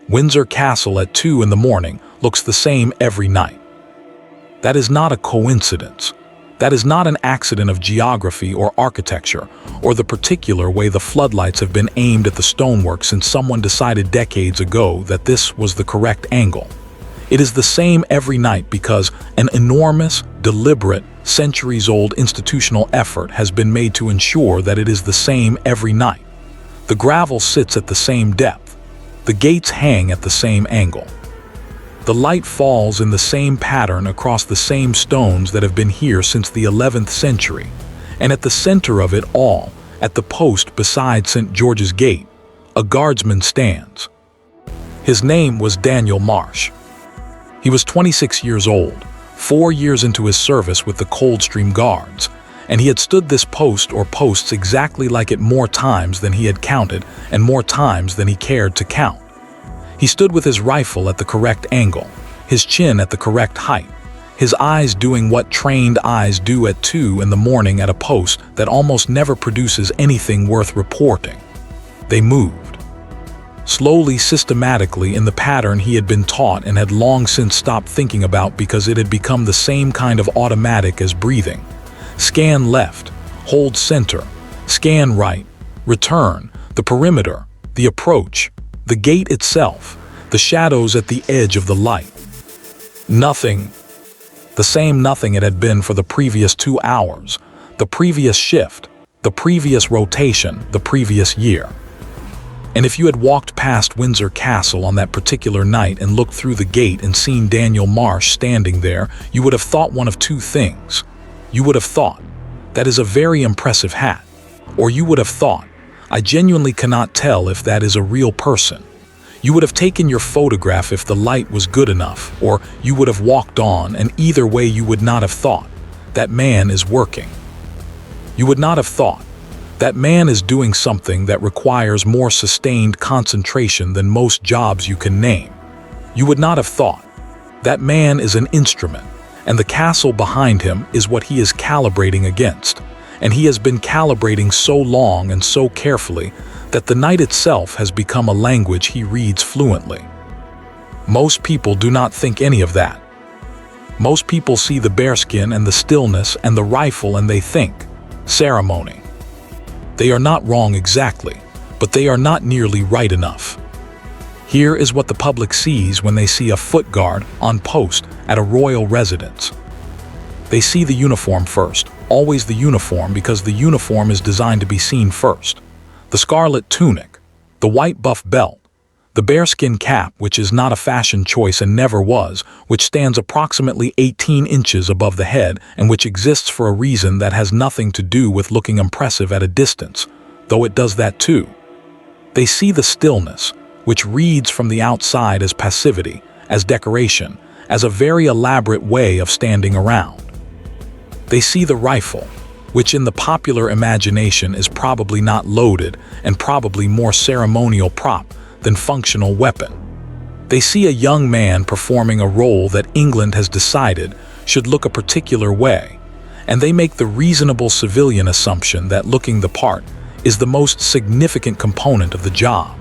Windsor Castle at 2 in the morning looks the same every night. That is not a coincidence. That is not an accident of geography or architecture, or the particular way the floodlights have been aimed at the stonework since someone decided decades ago that this was the correct angle. It is the same every night because an enormous, deliberate, centuries-old institutional effort has been made to ensure that it is the same every night. The gravel sits at the same depth. The gates hang at the same angle. The light falls in the same pattern across the same stones that have been here since the 11th century, and at the center of it all, at the post beside St. George's Gate, a guardsman stands. His name was Daniel Marsh. He was 26 years old, 4 years into his service with the Coldstream Guards, and he had stood this post or posts exactly like it more times than he had counted and more times than he cared to count. He stood with his rifle at the correct angle, his chin at the correct height, his eyes doing what trained eyes do at 2 in the morning at a post that almost never produces anything worth reporting. They moved. Slowly, systematically, in the pattern he had been taught and had long since stopped thinking about because it had become the same kind of automatic as breathing. Scan left, hold center, scan right, return, the perimeter, the approach, the gate itself, the shadows at the edge of the light. Nothing. The same nothing it had been for the previous 2 hours, the previous shift, the previous rotation, the previous year. And if you had walked past Windsor Castle on that particular night and looked through the gate and seen Daniel Marsh standing there, you would have thought one of 2 things. You would have thought, that is a very impressive hat. Or you would have thought, I genuinely cannot tell if that is a real person. You would have taken your photograph if the light was good enough, or you would have walked on, and either way you would not have thought, that man is working. You would not have thought, that man is doing something that requires more sustained concentration than most jobs you can name. You would not have thought, that man is an instrument, and the castle behind him is what he is calibrating against, and he has been calibrating so long and so carefully that the night itself has become a language he reads fluently. Most people do not think any of that. Most people see the bearskin and the stillness and the rifle and they think, ceremony. They are not wrong exactly, but they are not nearly right enough. Here is what the public sees when they see a foot guard on post at a royal residence. They see the uniform first, always the uniform because the uniform is designed to be seen first. The scarlet tunic, the white buff belt, the bearskin cap, which is not a fashion choice and never was, which stands approximately 18 inches above the head and which exists for a reason that has nothing to do with looking impressive at a distance, though it does that too. They see the stillness, which reads from the outside as passivity, as decoration, as a very elaborate way of standing around. They see the rifle, which in the popular imagination is probably not loaded and probably more ceremonial prop than functional weapon. They see a young man performing a role that England has decided should look a particular way, and they make the reasonable civilian assumption that looking the part is the most significant component of the job.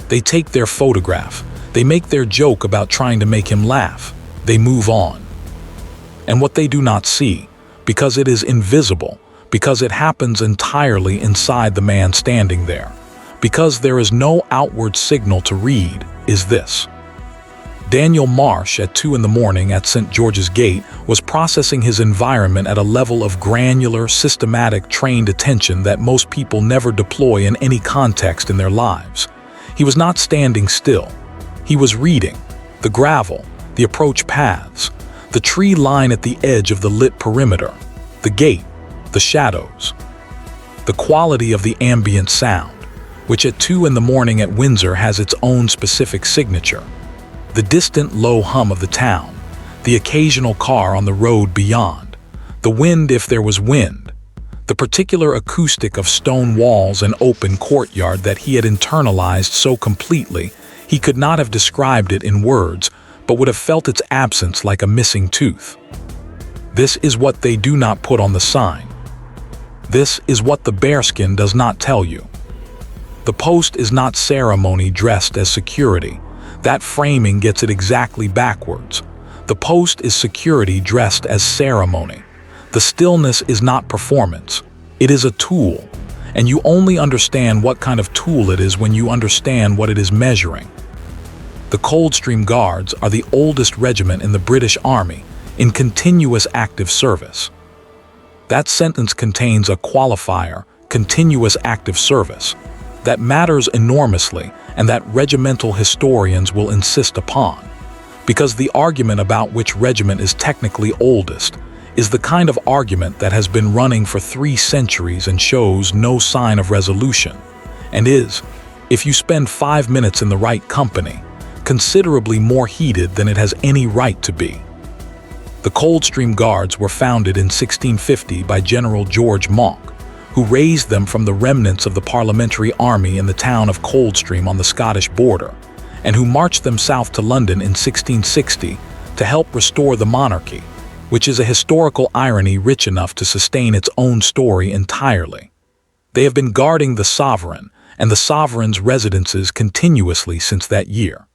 They take their photograph, they make their joke about trying to make him laugh, they move on. And what they do not see, because it is invisible, because it happens entirely inside the man standing there, because there is no outward signal to read, is this. Daniel Marsh at 2 in the morning at St. George's Gate was processing his environment at a level of granular, systematic, trained attention that most people never deploy in any context in their lives. He was not standing still. He was reading the gravel, the approach paths, the tree line at the edge of the lit perimeter, the gate, the shadows, the quality of the ambient sound, which at 2 in the morning at Windsor has its own specific signature, the distant low hum of the town, the occasional car on the road beyond, the wind if there was wind, the particular acoustic of stone walls and open courtyard that he had internalized so completely he could not have described it in words, but would have felt its absence like a missing tooth. This is what they do not put on the sign. This is what the bearskin does not tell you. The post is not ceremony dressed as security. That framing gets it exactly backwards. The post is security dressed as ceremony. The stillness is not performance. It is a tool. And you only understand what kind of tool it is when you understand what it is measuring. The Coldstream Guards are the oldest regiment in the British Army in continuous active service. That sentence contains a qualifier, continuous active service, that matters enormously and that regimental historians will insist upon, because the argument about which regiment is technically oldest is the kind of argument that has been running for 3 centuries and shows no sign of resolution, and is, if you spend 5 minutes in the right company, considerably more heated than it has any right to be. The Coldstream Guards were founded in 1650 by General George Monk, who raised them from the remnants of the Parliamentary Army in the town of Coldstream on the Scottish border, and who marched them south to London in 1660 to help restore the monarchy, which is a historical irony rich enough to sustain its own story entirely. They have been guarding the sovereign and the sovereign's residences continuously since that year.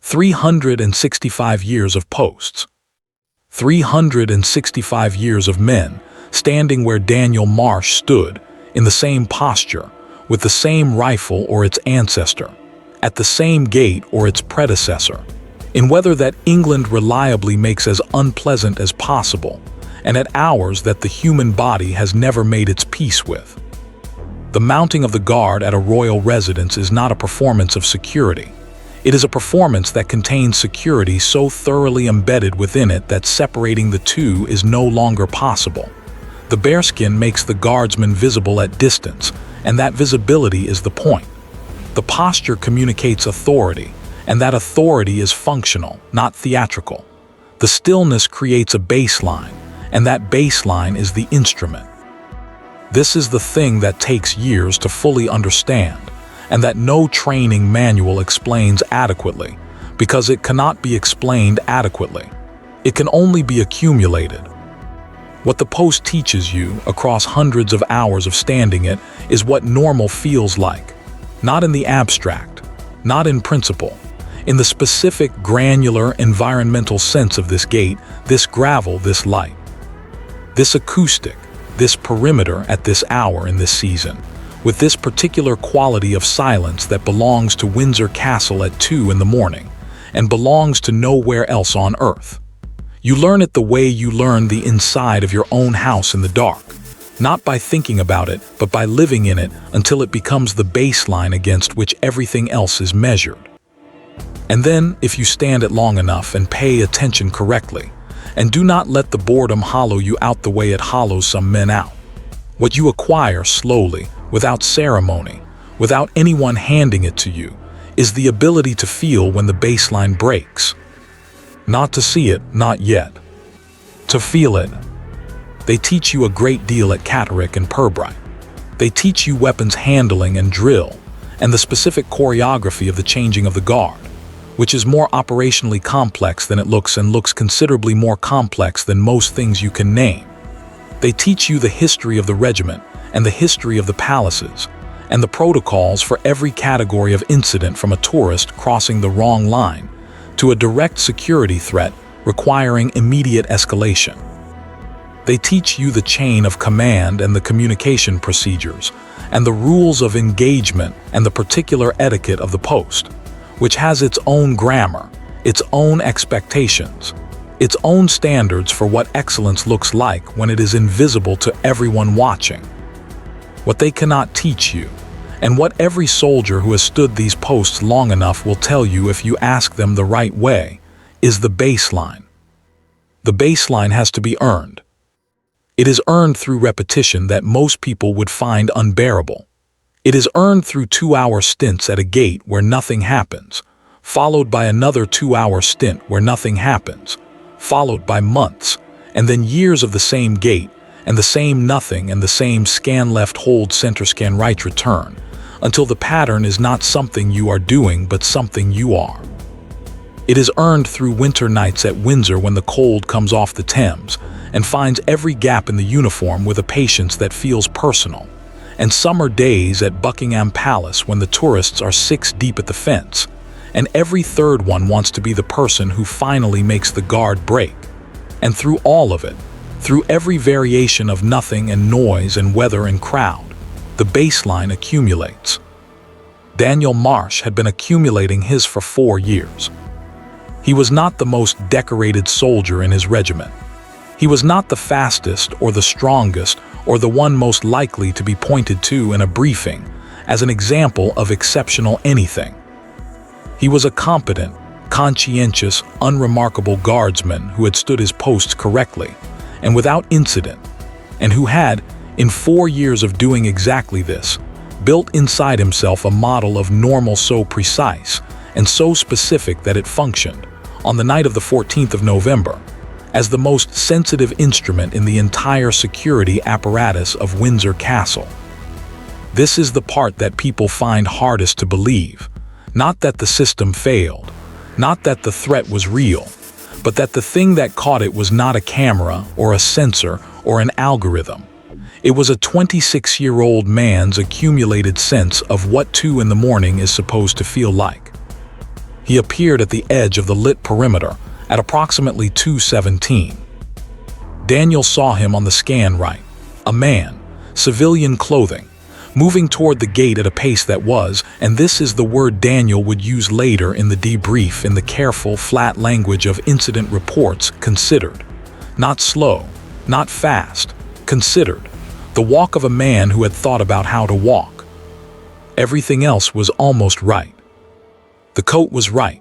365 years of posts. 365 years of men standing where Daniel Marsh stood, in the same posture, with the same rifle or its ancestor, at the same gate or its predecessor, in weather that England reliably makes as unpleasant as possible, and at hours that the human body has never made its peace with. The mounting of the guard at a royal residence is not a performance of security. It is a performance that contains security so thoroughly embedded within it that separating the two is no longer possible. The bearskin makes the guardsman visible at distance, and that visibility is the point. The posture communicates authority, and that authority is functional, not theatrical. The stillness creates a baseline, and that baseline is the instrument. This is the thing that takes years to fully understand, and that no training manual explains adequately, because it cannot be explained adequately. It can only be accumulated. What the post teaches you, across hundreds of hours of standing it, is what normal feels like. Not in the abstract, not in principle. In the specific, granular, environmental sense of this gate, this gravel, this light. This acoustic, this perimeter at this hour in this season, with this particular quality of silence that belongs to Windsor Castle at 2 in the morning, and belongs to nowhere else on earth. You learn it the way you learn the inside of your own house in the dark, not by thinking about it, but by living in it until it becomes the baseline against which everything else is measured. And then, if you stand it long enough and pay attention correctly, and do not let the boredom hollow you out the way it hollows some men out, what you acquire slowly, without ceremony, without anyone handing it to you, is the ability to feel when the baseline breaks. Not to see it, not yet. To feel it. They teach you a great deal at Catterick and Purbright. They teach you weapons handling and drill, and the specific choreography of the changing of the guard, which is more operationally complex than it looks and looks considerably more complex than most things you can name. They teach you the history of the regiment and the history of the palaces, and the protocols for every category of incident, from a tourist crossing the wrong line to a direct security threat requiring immediate escalation. They teach you the chain of command and the communication procedures, and the rules of engagement and the particular etiquette of the post, which has its own grammar, its own expectations, its own standards for what excellence looks like when it is invisible to everyone watching. What they cannot teach you, and what every soldier who has stood these posts long enough will tell you if you ask them the right way, is the baseline. The baseline has to be earned. It is earned through repetition that most people would find unbearable. It is earned through 2-hour stints at a gate where nothing happens, followed by another 2-hour stint where nothing happens, followed by months, and then years of the same gate, and the same nothing, and the same scan left, hold, center, scan right, return, until the pattern is not something you are doing but something you are. It is earned through winter nights at Windsor when the cold comes off the Thames and finds every gap in the uniform with a patience that feels personal, and summer days at Buckingham Palace when the tourists are 6 deep at the fence, and every third one wants to be the person who finally makes the guard break. And through all of it, through every variation of nothing and noise and weather and crowd, the baseline accumulates. Daniel Marsh had been accumulating his for 4 years. He was not the most decorated soldier in his regiment. He was not the fastest or the strongest or the one most likely to be pointed to in a briefing as an example of exceptional anything. He was a competent, conscientious, unremarkable guardsman who had stood his posts correctly and without incident, and who had, in 4 years of doing exactly this, built inside himself a model of normal so precise and so specific that it functioned, on the night of the 14th of November, as the most sensitive instrument in the entire security apparatus of Windsor Castle. This is the part that people find hardest to believe. Not that the system failed, not that the threat was real, but that the thing that caught it was not a camera or a sensor or an algorithm. It was a 26-year-old man's accumulated sense of what 2 in the morning is supposed to feel like. He appeared at the edge of the lit perimeter at approximately 2:17. Daniel saw him on the scan right, a man, civilian clothing, moving toward the gate at a pace that was, and this is the word Daniel would use later in the debrief in the careful, flat language of incident reports, considered. Not slow, not fast, considered. The walk of a man who had thought about how to walk. Everything else was almost right. The coat was right.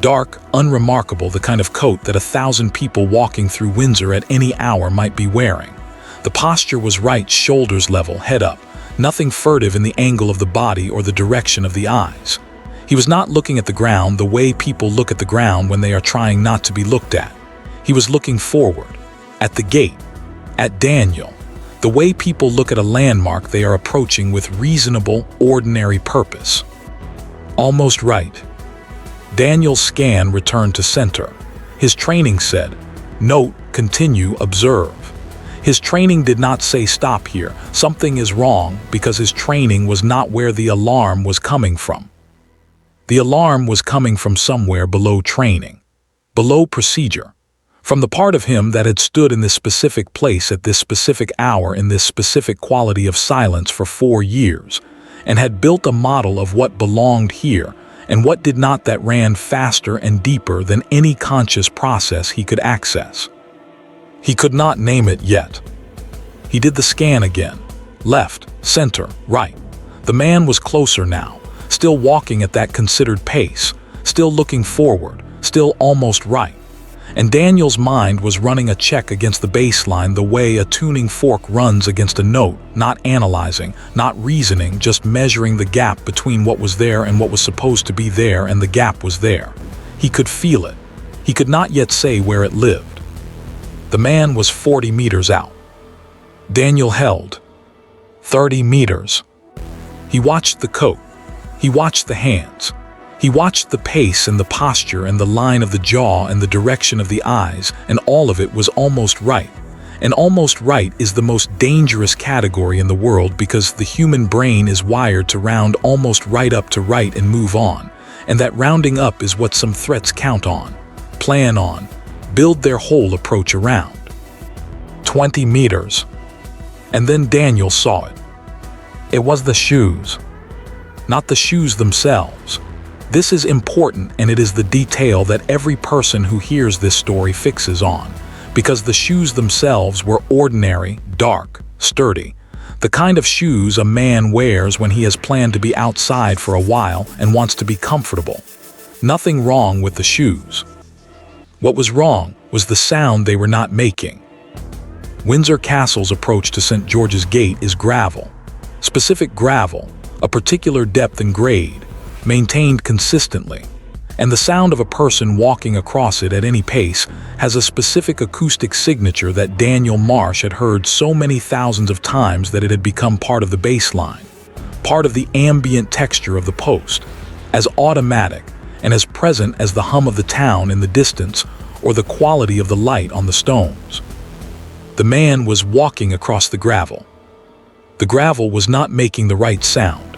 Dark, unremarkable, the kind of coat that 1,000 people walking through Windsor at any hour might be wearing. The posture was right, shoulders level, head up. Nothing furtive in the angle of the body or the direction of the eyes. He was not looking at the ground the way people look at the ground when they are trying not to be looked at. He was looking forward, at the gate, at Daniel, the way people look at a landmark they are approaching with reasonable, ordinary purpose. Almost right. Daniel's scan returned to center. His training said, note, continue, observe. His training did not say stop here, something is wrong, because his training was not where the alarm was coming from. The alarm was coming from somewhere below training, below procedure, from the part of him that had stood in this specific place at this specific hour in this specific quality of silence for 4 years, and had built a model of what belonged here and what did not, that ran faster and deeper than any conscious process he could access. He could not name it yet. He did the scan again. Left, center, right. The man was closer now, still walking at that considered pace, still looking forward, still almost right. And Daniel's mind was running a check against the baseline the way a tuning fork runs against a note, not analyzing, not reasoning, just measuring the gap between what was there and what was supposed to be there, and the gap was there. He could feel it. He could not yet say where it lived. The man was 40 meters out. Daniel held 30 meters. He watched the coat. He watched the hands. He watched the pace and the posture and the line of the jaw and the direction of the eyes, and all of it was almost right. And almost right is the most dangerous category in the world, because the human brain is wired to round almost right up to right and move on. And that rounding up is what some threats count on, plan on, build their whole approach around. 20 meters. And then Daniel saw it. It was the shoes. Not the shoes themselves. This is important, and it is the detail that every person who hears this story fixes on, because the shoes themselves were ordinary, dark, sturdy, the kind of shoes a man wears when he has planned to be outside for a while and wants to be comfortable. Nothing wrong with the shoes. What was wrong was the sound they were not making. Windsor Castle's approach to St. George's Gate is gravel. Specific gravel, a particular depth and grade, maintained consistently, and the sound of a person walking across it at any pace has a specific acoustic signature that Daniel Marsh had heard so many thousands of times that it had become part of the baseline, part of the ambient texture of the post, as automatic and as present as the hum of the town in the distance or the quality of the light on the stones. The man was walking across the gravel. The gravel was not making the right sound.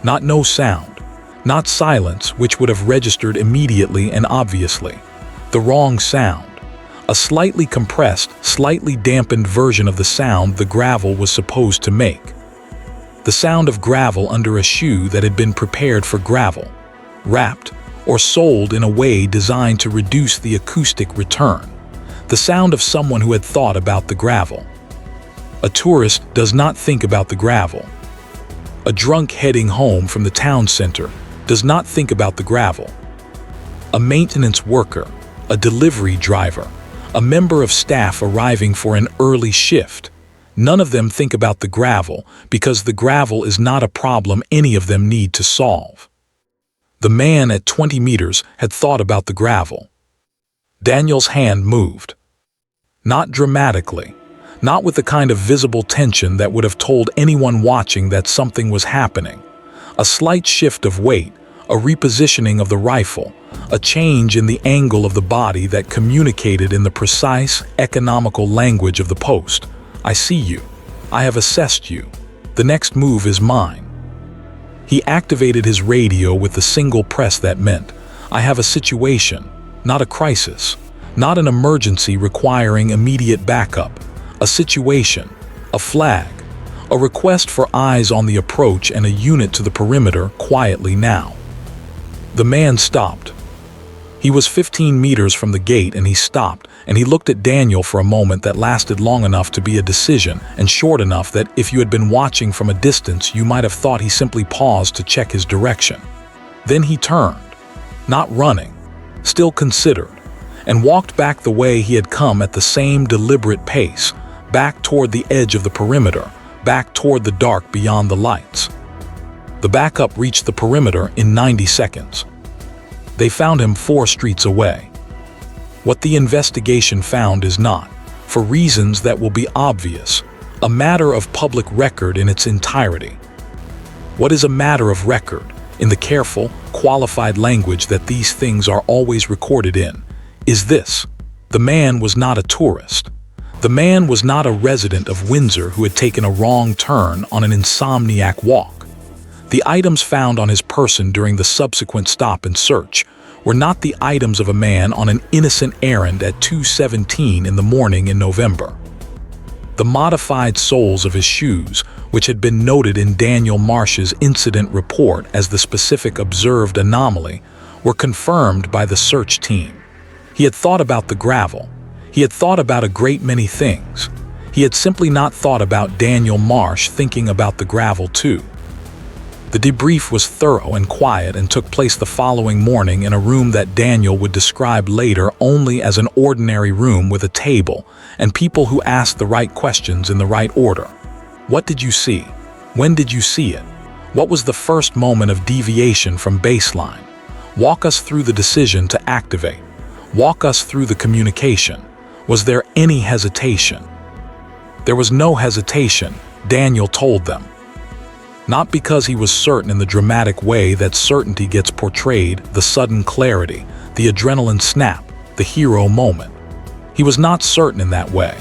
Not no sound. Not silence, which would have registered immediately and obviously. The wrong sound. A slightly compressed, slightly dampened version of the sound the gravel was supposed to make. The sound of gravel under a shoe that had been prepared for gravel, wrapped, or sold in a way designed to reduce the acoustic return. The sound of someone who had thought about the gravel. A tourist does not think about the gravel. A drunk heading home from the town center does not think about the gravel. A maintenance worker, a delivery driver, a member of staff arriving for an early shift, none of them think about the gravel because the gravel is not a problem any of them need to solve. The man at 20 meters had thought about the gravel. Daniel's hand moved. Not dramatically, not with the kind of visible tension that would have told anyone watching that something was happening. A slight shift of weight, a repositioning of the rifle, a change in the angle of the body that communicated in the precise, economical language of the post. I see you. I have assessed you. The next move is mine. He activated his radio with the single press that meant, I have a situation, not a crisis, not an emergency requiring immediate backup, a situation, a flag, a request for eyes on the approach and a unit to the perimeter quietly now. The man stopped. He was 15 meters from the gate and he stopped, and he looked at Daniel for a moment that lasted long enough to be a decision and short enough that if you had been watching from a distance you might have thought he simply paused to check his direction. Then he turned, not running, still considered, and walked back the way he had come at the same deliberate pace, back toward the edge of the perimeter, back toward the dark beyond the lights. The backup reached the perimeter in 90 seconds. They found him 4 streets away. What the investigation found is not, for reasons that will be obvious, a matter of public record in its entirety. What is a matter of record, in the careful, qualified language that these things are always recorded in, is this: the man was not a tourist. The man was not a resident of Windsor who had taken a wrong turn on an insomniac walk. The items found on his person during the subsequent stop and search were not the items of a man on an innocent errand at 2:17 in the morning in November. The modified soles of his shoes, which had been noted in Daniel Marsh's incident report as the specific observed anomaly, were confirmed by the search team. He had thought about the gravel. He had thought about a great many things. He had simply not thought about Daniel Marsh thinking about the gravel too. The debrief was thorough and quiet and took place the following morning in a room that Daniel would describe later only as an ordinary room with a table and people who asked the right questions in the right order. What did you see? When did you see it? What was the first moment of deviation from baseline? Walk us through the decision to activate. Walk us through the communication. Was there any hesitation? There was no hesitation, Daniel told them. Not because he was certain in the dramatic way that certainty gets portrayed, the sudden clarity, the adrenaline snap, the hero moment. He was not certain in that way.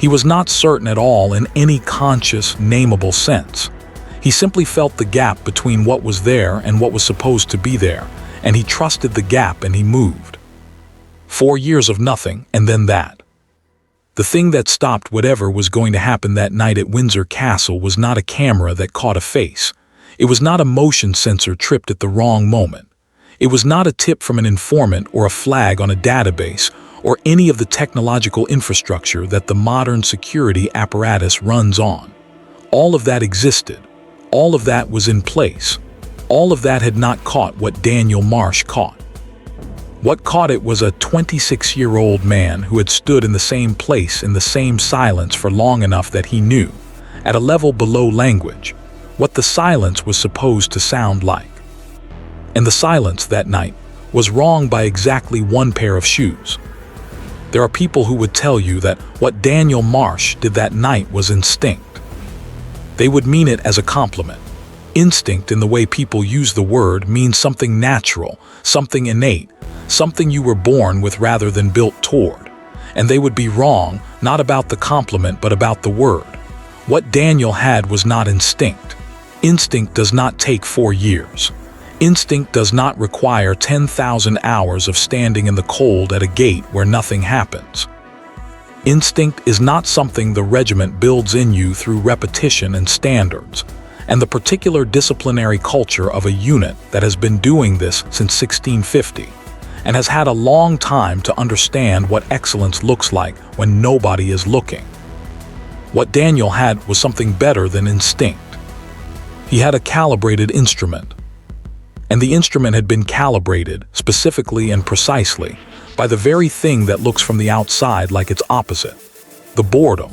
He was not certain at all in any conscious, nameable sense. He simply felt the gap between what was there and what was supposed to be there, and he trusted the gap and he moved. 4 years of nothing, and then that. The thing that stopped whatever was going to happen that night at Windsor Castle was not a camera that caught a face. It was not a motion sensor tripped at the wrong moment. It was not a tip from an informant or a flag on a database or any of the technological infrastructure that the modern security apparatus runs on. All of that existed. All of that was in place. All of that had not caught what Daniel Marsh caught. What caught it was a 26-year-old man who had stood in the same place in the same silence for long enough that he knew, at a level below language, what the silence was supposed to sound like. And the silence that night was wrong by exactly one pair of shoes. There are people who would tell you that what Daniel Marsh did that night was instinct. They would mean it as a compliment. Instinct, in the way people use the word, means something natural, something innate, something you were born with rather than built toward. And they would be wrong, not about the compliment but about the word. What Daniel had was not instinct. Instinct does not take 4 years. Instinct does not require 10,000 hours of standing in the cold at a gate where nothing happens. Instinct is not something the regiment builds in you through repetition and standards, and the particular disciplinary culture of a unit that has been doing this since 1650 and has had a long time to understand what excellence looks like when nobody is looking. What Daniel had was something better than instinct. He had a calibrated instrument. And the instrument had been calibrated, specifically and precisely, by the very thing that looks from the outside like its opposite. The boredom,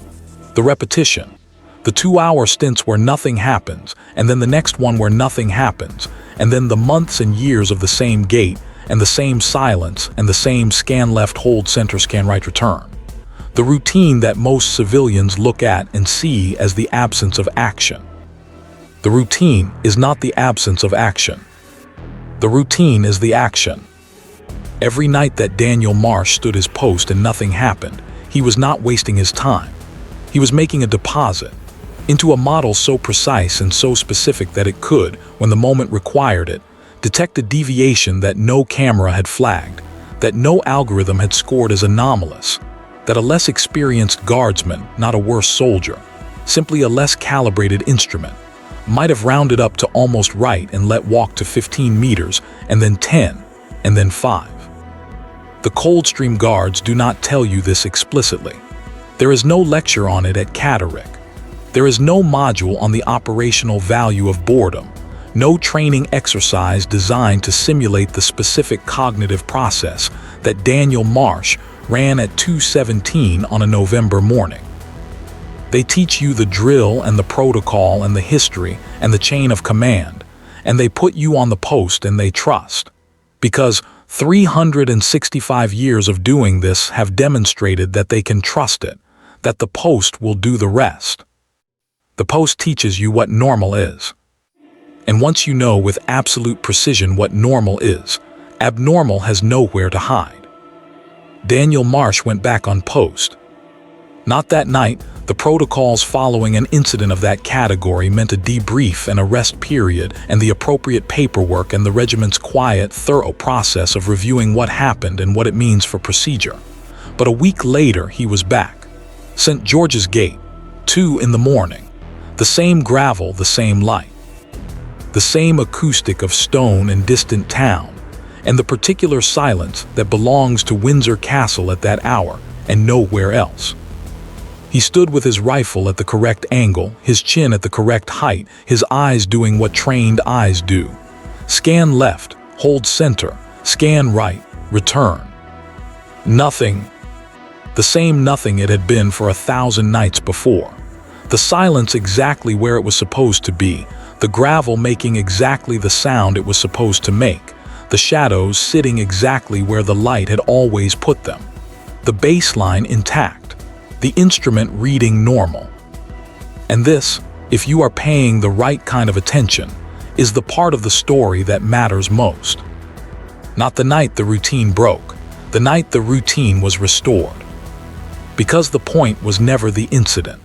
the repetition, the 2-hour stints where nothing happens, and then the next one where nothing happens, and then the months and years of the same gait, and the same silence, and the same scan left, hold center, scan right, return. The routine that most civilians look at and see as the absence of action. The routine is not the absence of action. The routine is the action. Every night that Daniel Marsh stood his post and nothing happened, he was not wasting his time. He was making a deposit into a model so precise and so specific that it could, when the moment required it, detect a deviation that no camera had flagged, that no algorithm had scored as anomalous, that a less experienced guardsman, not a worse soldier, simply a less calibrated instrument, might have rounded up to almost right and let walk to 15 meters, and then 10, and then 5. The Coldstream Guards do not tell you this explicitly. There is no lecture on it at Catterick. There is no module on the operational value of boredom, no training exercise designed to simulate the specific cognitive process that Daniel Marsh ran at 2:17 on a November morning. They teach you the drill and the protocol and the history and the chain of command, and they put you on the post and they trust. Because 365 years of doing this have demonstrated that they can trust it, that the post will do the rest. The post teaches you what normal is. And once you know with absolute precision what normal is, abnormal has nowhere to hide. Daniel Marsh went back on post. Not that night. The protocols following an incident of that category meant a debrief and a rest period and the appropriate paperwork and the regiment's quiet, thorough process of reviewing what happened and what it means for procedure. But a week later, he was back. St. George's Gate, 2 in the morning. The same gravel, the same light. The same acoustic of stone and distant town, and the particular silence that belongs to Windsor Castle at that hour and nowhere else. He stood with his rifle at the correct angle, his chin at the correct height, his eyes doing what trained eyes do. Scan left, hold center, scan right, return. Nothing. The same nothing it had been for 1,000 nights before. The silence exactly where it was supposed to be, the gravel making exactly the sound it was supposed to make, the shadows sitting exactly where the light had always put them, the baseline intact. The instrument reading normal. And this, if you are paying the right kind of attention, is the part of the story that matters most. Not the night the routine broke, the night the routine was restored. Because the point was never the incident.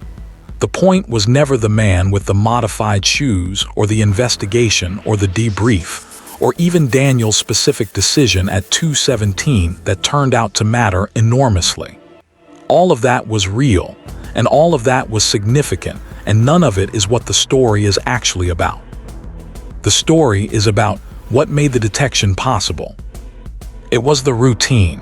The point was never the man with the modified shoes or the investigation or the debrief, or even Daniel's specific decision at 2:17 that turned out to matter enormously. All of that was real, and all of that was significant, and none of it is what the story is actually about. The story is about what made the detection possible. It was the routine.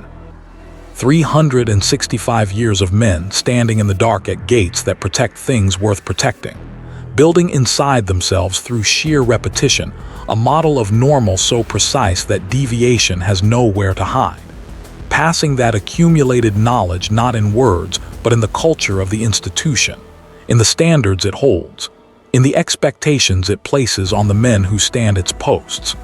365 years of men standing in the dark at gates that protect things worth protecting, building inside themselves through sheer repetition, a model of normal so precise that deviation has nowhere to hide. Passing that accumulated knowledge not in words, but in the culture of the institution, in the standards it holds, in the expectations it places on the men who stand its posts,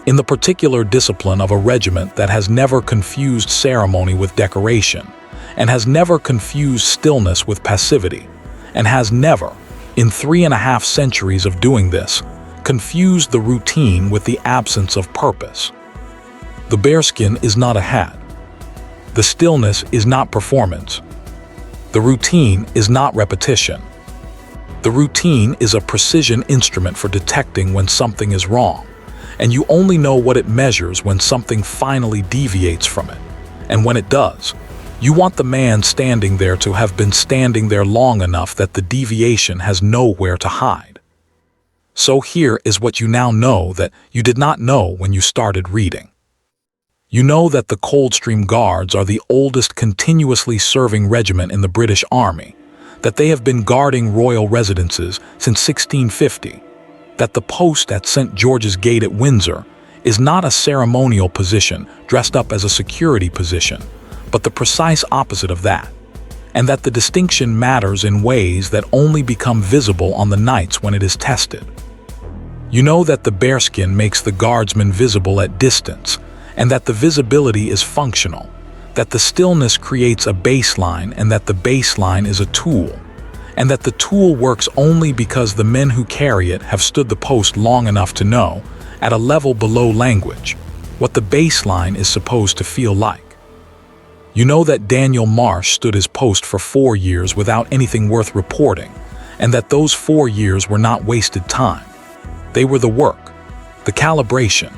in the particular discipline of a regiment that has never confused ceremony with decoration, and has never confused stillness with passivity, and has never, in 3.5 centuries of doing this, confused the routine with the absence of purpose. The bearskin is not a hat. The stillness is not performance. The routine is not repetition. The routine is a precision instrument for detecting when something is wrong, and you only know what it measures when something finally deviates from it. And when it does, you want the man standing there to have been standing there long enough that the deviation has nowhere to hide. So here is what you now know that you did not know when you started reading. You know that the Coldstream Guards are the oldest continuously serving regiment in the British Army, that they have been guarding royal residences since 1650, that the post at St. George's Gate at Windsor is not a ceremonial position dressed up as a security position, but the precise opposite of that, and that the distinction matters in ways that only become visible on the nights when it is tested. You know that the bearskin makes the guardsman visible at distance, and that the visibility is functional, that the stillness creates a baseline and that the baseline is a tool, and that the tool works only because the men who carry it have stood the post long enough to know, at a level below language, what the baseline is supposed to feel like. You know that Daniel Marsh stood his post for 4 years without anything worth reporting, and that those 4 years were not wasted time. They were the work, the calibration,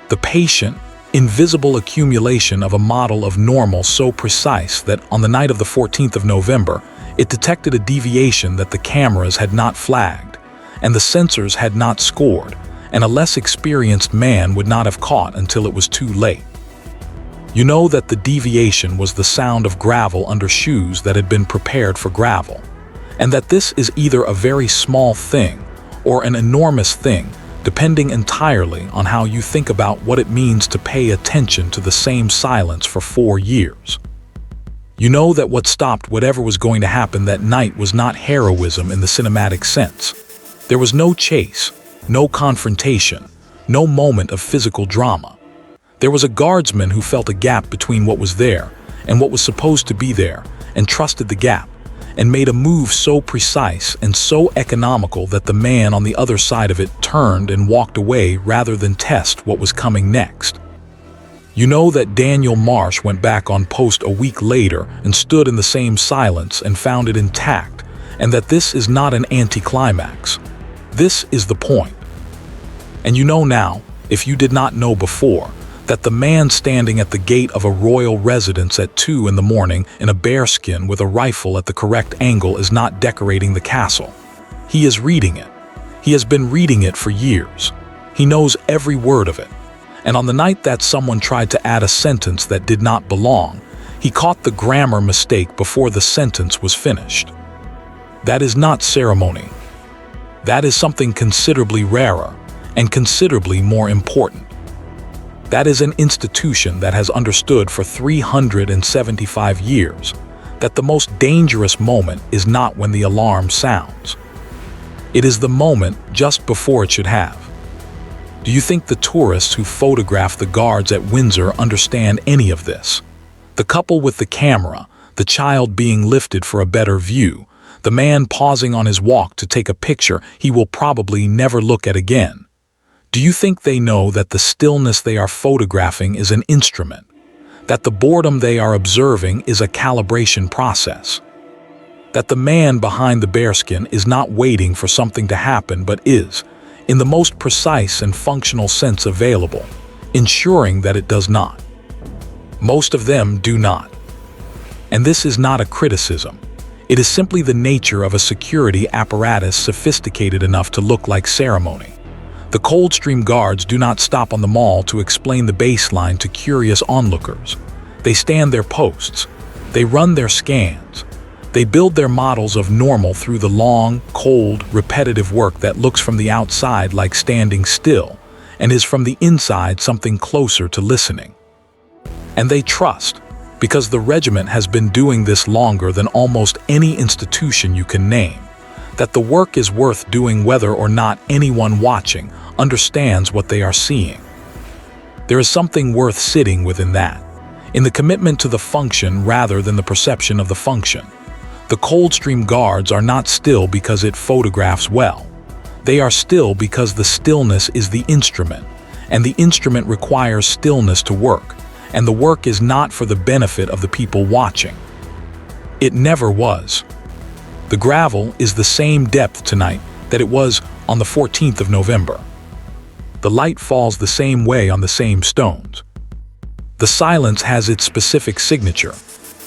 the patient, invisible accumulation of a model of normal so precise that on the night of the 14th of November, it detected a deviation that the cameras had not flagged, and the sensors had not scored, and a less experienced man would not have caught until it was too late. You know that the deviation was the sound of gravel under shoes that had been prepared for gravel, and that this is either a very small thing or an enormous thing, depending entirely on how you think about what it means to pay attention to the same silence for 4 years. You know that what stopped whatever was going to happen that night was not heroism in the cinematic sense. There was no chase, no confrontation, no moment of physical drama. There was a guardsman who felt a gap between what was there and what was supposed to be there, and trusted the gap, and made a move so precise and so economical that the man on the other side of it turned and walked away rather than test what was coming next. You know that Daniel Marsh went back on post a week later and stood in the same silence and found it intact, and that this is not an anticlimax. This is the point. And you know now, if you did not know before, that the man standing at the gate of a royal residence at 2 in the morning in a bearskin with a rifle at the correct angle is not decorating the castle. He is reading it. He has been reading it for years. He knows every word of it. And on the night that someone tried to add a sentence that did not belong, he caught the grammar mistake before the sentence was finished. That is not ceremony. That is something considerably rarer and considerably more important. That is an institution that has understood for 375 years that the most dangerous moment is not when the alarm sounds. It is the moment just before it should have. Do you think the tourists who photograph the guards at Windsor understand any of this? The couple with the camera, the child being lifted for a better view, the man pausing on his walk to take a picture he will probably never look at again. Do you think they know that the stillness they are photographing is an instrument, that the boredom they are observing is a calibration process, that the man behind the bearskin is not waiting for something to happen but is, in the most precise and functional sense available, ensuring that it does not? Most of them do not. And this is not a criticism. It is simply the nature of a security apparatus sophisticated enough to look like ceremony. The Coldstream Guards do not stop on the mall to explain the baseline to curious onlookers. They stand their posts. They run their scans. They build their models of normal through the long, cold, repetitive work that looks from the outside like standing still and is from the inside something closer to listening. And they trust, because the regiment has been doing this longer than almost any institution you can name, that the work is worth doing whether or not anyone watching understands what they are seeing. There is something worth sitting within that, in the commitment to the function rather than the perception of the function. The Coldstream Guards are not still because it photographs well. They are still because the stillness is the instrument, and the instrument requires stillness to work, and the work is not for the benefit of the people watching. It never was. The gravel is the same depth tonight that it was on the 14th of November. The light falls the same way on the same stones. The silence has its specific signature: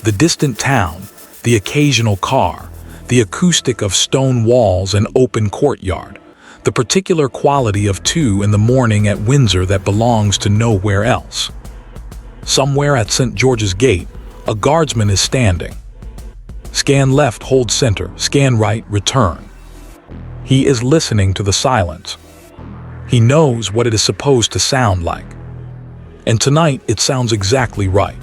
the distant town, the occasional car, the acoustic of stone walls and open courtyard, the particular quality of 2 in the morning at Windsor that belongs to nowhere else. Somewhere at St. George's Gate, a guardsman is standing. Scan left, hold center, scan right, return. He is listening to the silence. He knows what it is supposed to sound like. And tonight it sounds exactly right.